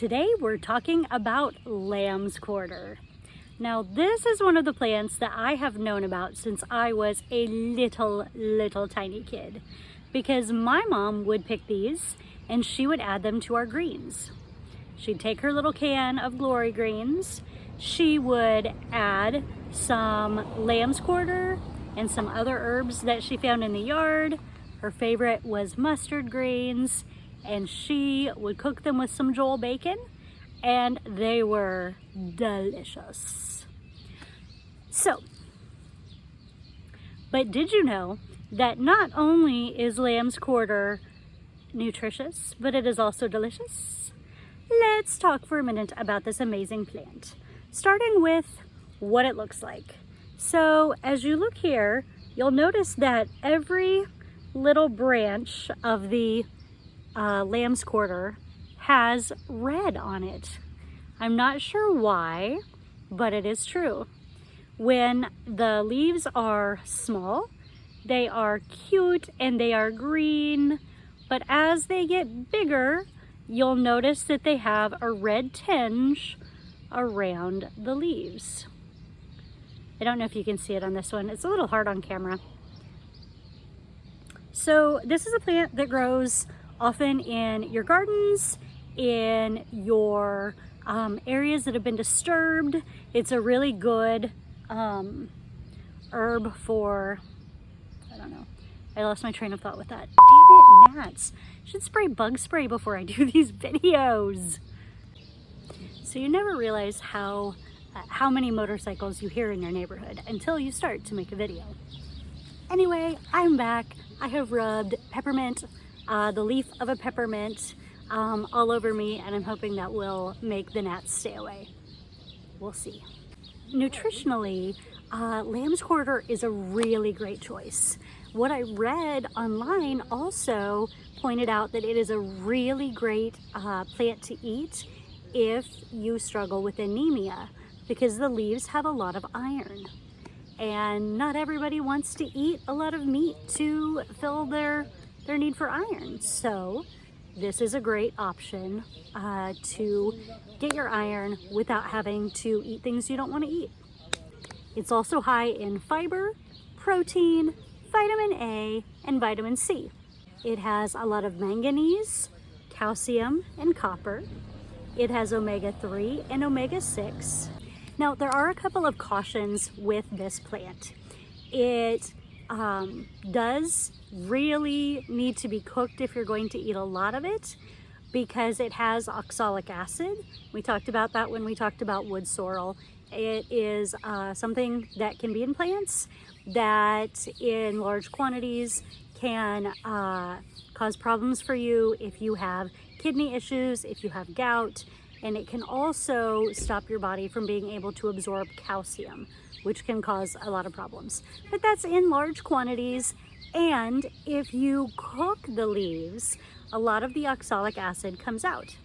Today we're talking about lamb's quarter. Now this is one of the plants that I have known about since I was a little tiny kid, because my mom would pick these and she would add them to our greens. She'd take her little can of glory greens, she would add some lamb's quarter and some other herbs that she found in the yard. Her favorite was mustard greens, and she would cook them with some Joel bacon, and they were delicious. But did you know that not only is lamb's quarter nutritious, but it is also delicious? Let's talk for a minute about this amazing plant, starting with what it looks like. So as you look here, you'll notice that every little branch of the lamb's quarter has red on it. I'm not sure why, but it is true. When the leaves are small, they are cute and they are green, but as they get bigger, you'll notice that they have a red tinge around the leaves. I don't know if you can see it on this one. It's a little hard on camera. So this is a plant that grows often in your gardens, in your areas that have been disturbed. It's a really good herb for, I don't know, I lost my train of thought with that. Damn it, gnats. I should spray bug spray before I do these videos. So you never realize how many motorcycles you hear in your neighborhood until you start to make a video. Anyway, I'm back. I have rubbed peppermint, the leaf of a peppermint, all over me, and I'm hoping that will make the gnats stay away. We'll see. Nutritionally, lamb's quarter is a really great choice. What I read online also pointed out that it is a really great plant to eat if you struggle with anemia, because the leaves have a lot of iron. And not everybody wants to eat a lot of meat to fill their need for iron. So this is a great option to get your iron without having to eat things you don't want to eat. It's also high in fiber, protein, vitamin A, and vitamin C. It has a lot of manganese, calcium, and copper. It has omega-3 and omega-6. Now, there are a couple of cautions with this plant. It does really need to be cooked if you're going to eat a lot of it, because it has oxalic acid. We talked about that when we talked about wood sorrel. It is something that can be in plants that in large quantities can cause problems for you if you have kidney issues, if you have gout, and it can also stop your body from being able to absorb calcium, which can cause a lot of problems. But that's in large quantities, and if you cook the leaves, a lot of the oxalic acid comes out.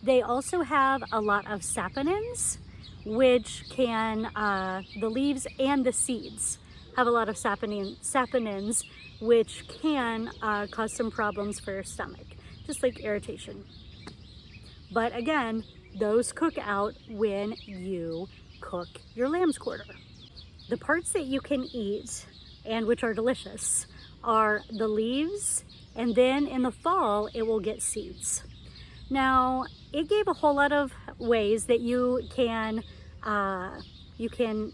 They also have a lot of saponins, which can, the leaves and the seeds have a lot of saponins, which can cause some problems for your stomach, just like irritation. But again, those cook out when you cook your lamb's quarter. The parts that you can eat, and which are delicious, are the leaves, and then in the fall it will get seeds. Now, it gave a whole lot of ways that you can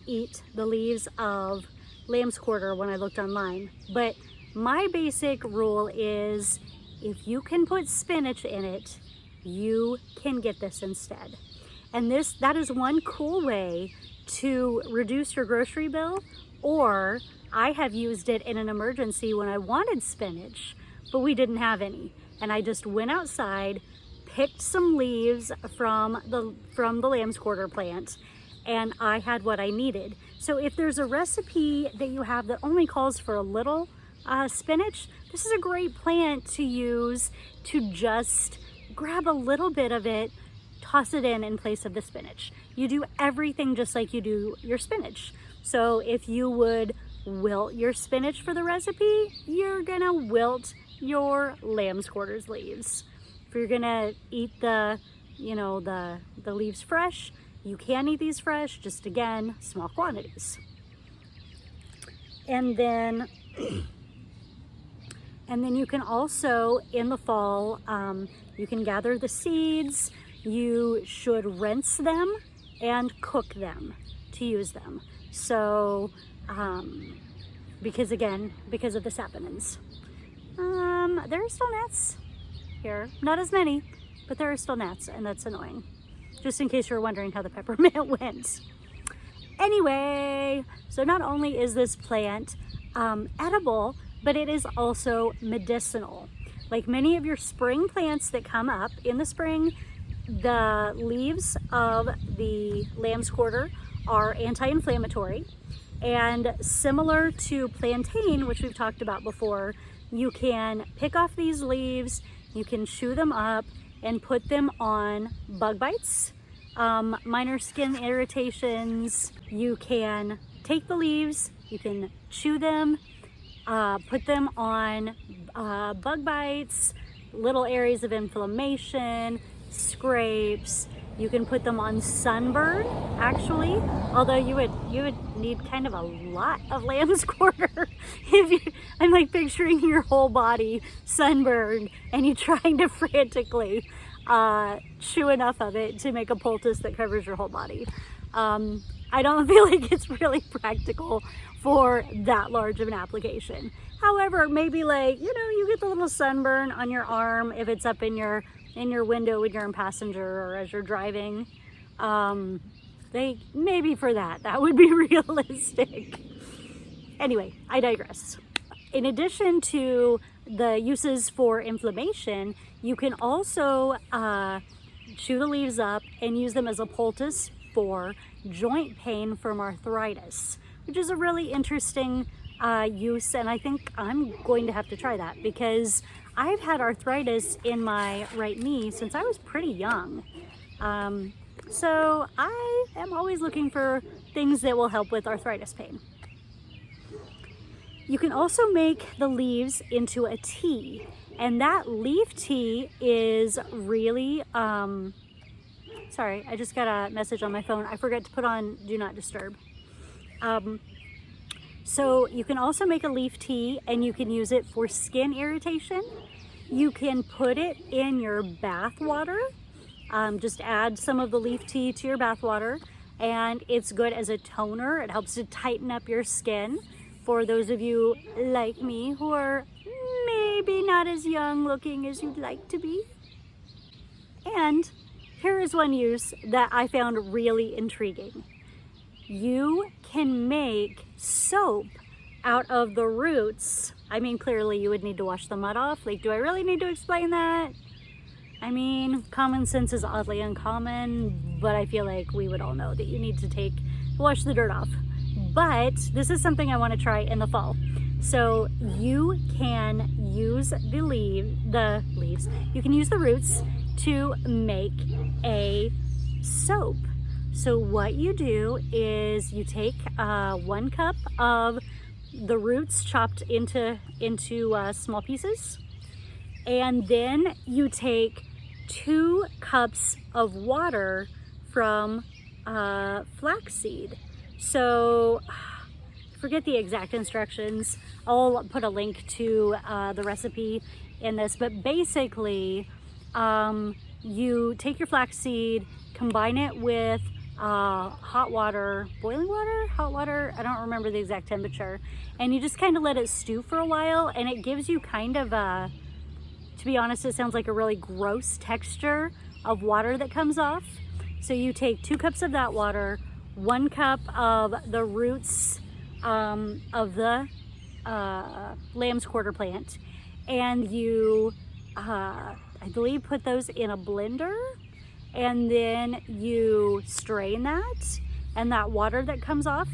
eat the leaves of lamb's quarter when I looked online, but my basic rule is if you can put spinach in it, you can get this instead. And that is one cool way to reduce your grocery bill, or I have used it in an emergency when I wanted spinach, but we didn't have any. And I just went outside, picked some leaves from the lamb's quarter plant, and I had what I needed. So if there's a recipe that you have that only calls for a little spinach, this is a great plant to use to just grab a little bit of it, toss it in place of the spinach. You do everything just like you do your spinach. So if you would wilt your spinach for the recipe, you're gonna wilt your lamb's quarters leaves. If you're gonna eat the you know, the leaves fresh. You can eat these fresh, just again, small quantities. And then you can also, in the fall, you can gather the seeds. You should rinse them and cook them to use them. So, because of the saponins. There are still gnats here. Not as many, but there are still gnats, and that's annoying. Just in case you're wondering how the peppermint went. Anyway, so not only is this plant edible, but it is also medicinal. Like many of your spring plants that come up in the spring, the leaves of the lamb's quarter are anti-inflammatory. And similar to plantain, which we've talked about before, you can pick off these leaves, you can chew them up and put them on bug bites, minor skin irritations. You can take the leaves, you can chew them, put them on bug bites, little areas of inflammation, scrapes. You can put them on sunburn, actually, although you would need kind of a lot of lamb's quarter. I'm like picturing your whole body sunburned and you trying to frantically chew enough of it to make a poultice that covers your whole body. I don't feel like it's really practical for that large of an application. However, maybe like, you know, you get the little sunburn on your arm if it's up in your window when you're in passenger or as you're driving. Maybe for that would be realistic. Anyway, I digress. In addition to the uses for inflammation, you can also chew the leaves up and use them as a poultice for joint pain from arthritis, which is a really interesting use, and I think I'm going to have to try that because I've had arthritis in my right knee since I was pretty young. So I am always looking for things that will help with arthritis pain. You can also make the leaves into a tea, and that leaf tea is really, sorry, I just got a message on my phone. I forgot to put on Do Not Disturb. So you can also make a leaf tea and you can use it for skin irritation. You can put it in your bath water. Just add some of the leaf tea to your bath water, and it's good as a toner. It helps to tighten up your skin. For those of you like me who are maybe not as young looking as you'd like to be. And here is one use that I found really intriguing. You can make soap out of the roots. I mean, clearly you would need to wash the mud off. Like, do I really need to explain that? I mean, common sense is oddly uncommon, but I feel like we would all know that you need to wash the dirt off. But this is something I want to try in the fall. So you can use the leaves, you can use the roots to make a soap. So what you do is you take 1 cup of the roots chopped into small pieces, and then you take 2 cups of water from flaxseed. So forget the exact instructions. I'll put a link to the recipe in this, but basically you take your flaxseed, combine it with hot water, boiling water, hot water, I don't remember the exact temperature, and you just kind of let it stew for a while, and it gives you kind of a, to be honest, it sounds like a really gross texture of water that comes off. So you take 2 cups of that water, 1 cup of the roots of the lamb's quarter plant, and you, I believe, put those in a blender, and then you strain that, and that water that comes off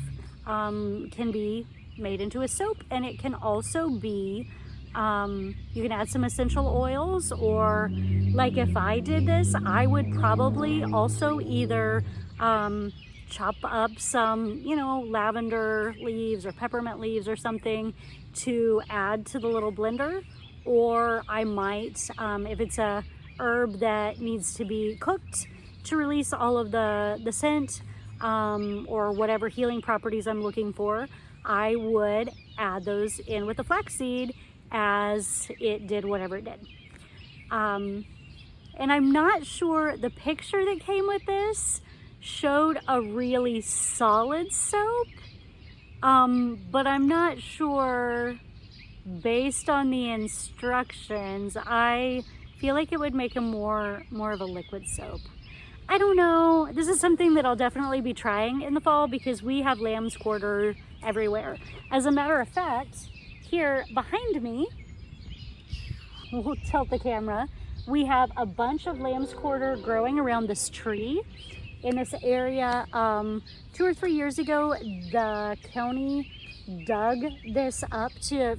can be made into a soap, and it can also be, you can add some essential oils, or like if I did this, I would probably also either chop up some, you know, lavender leaves or peppermint leaves or something to add to the little blender, or I might, if it's a herb that needs to be cooked to release all of the scent or whatever healing properties I'm looking for, I would add those in with the flaxseed as it did whatever it did. And I'm not sure, the picture that came with this showed a really solid soap, but I'm not sure, based on the instructions, I feel like it would make a more of a liquid soap. I don't know. This is something that I'll definitely be trying in the fall because we have lamb's quarter everywhere. As a matter of fact, here behind me, we'll tilt the camera, we have a bunch of lamb's quarter growing around this tree in this area. 2 or 3 years ago, the county dug this up to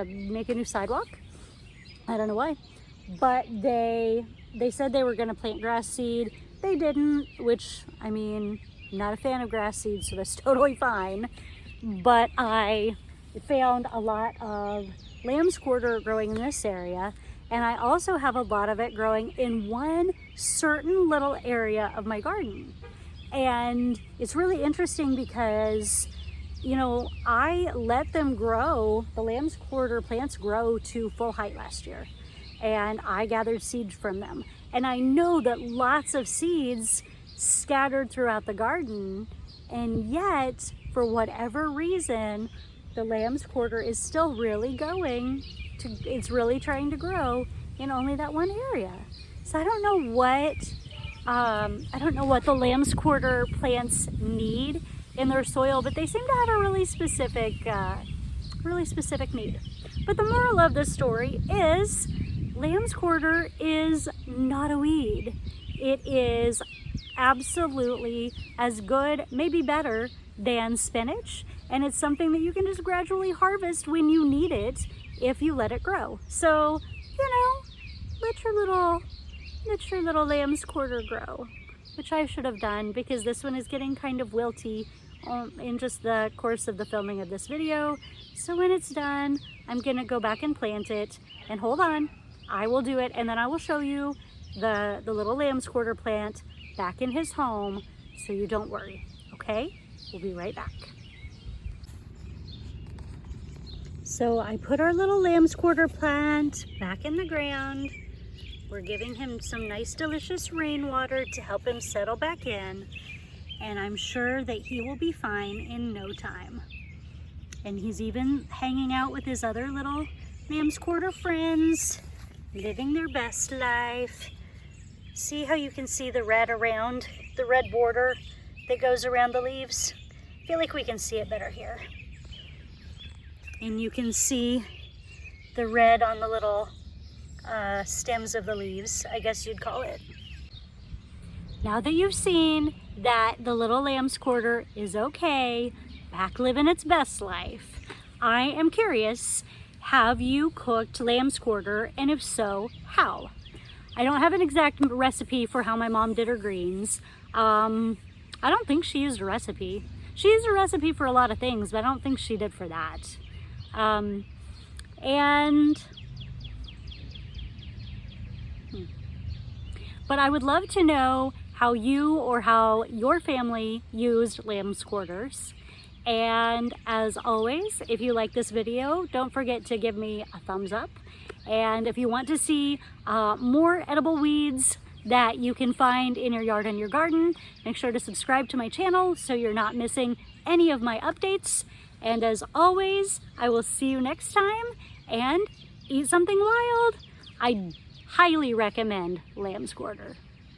make a new sidewalk. I don't know why, but they said they were going to plant grass seed. They didn't, which, I mean, not a fan of grass seed, so that's totally fine. But I found a lot of lamb's quarter growing in this area, and I also have a lot of it growing in one certain little area of my garden. And it's really interesting because, you know, I let them grow, the lamb's quarter plants grow to full height last year, and I gathered seeds from them. And I know that lots of seeds scattered throughout the garden, and yet, for whatever reason, the lamb's quarter is still really it's really trying to grow in only that one area. So I don't know what the lamb's quarter plants need in their soil, but they seem to have a really specific need. But the moral of this story is lamb's quarter is not a weed. It is absolutely as good, maybe better, than spinach, and it's something that you can just gradually harvest when you need it if you let it grow. So, you know, let your little lamb's quarter grow, which I should have done because this one is getting kind of wilty in just the course of the filming of this video. So when it's done, I'm gonna go back and plant it, and hold on, I will do it, and then I will show you the little lamb's quarter plant back in his home, so you don't worry, okay? We'll be right back. So I put our little lamb's quarter plant back in the ground. We're giving him some nice delicious rainwater to help him settle back in, and I'm sure that he will be fine in no time. And he's even hanging out with his other little lamb's quarter friends, living their best life. See how you can see the red around, the red border that goes around the leaves? I feel like we can see it better here. And you can see the red on the little stems of the leaves, I guess you'd call it. Now that you've seen that the little lamb's quarter is okay, back living its best life, I am curious, have you cooked lamb's quarter, and if so, how? I don't have an exact recipe for how my mom did her greens. I don't think she used a recipe. She used a recipe for a lot of things, but I don't think she did for that. But I would love to know how you or how your family used lamb's quarters. And as always, if you like this video, don't forget to give me a thumbs up. And if you want to see more edible weeds that you can find in your yard and your garden, make sure to subscribe to my channel so you're not missing any of my updates. And as always, I will see you next time, and eat something wild. I highly recommend lamb's quarter.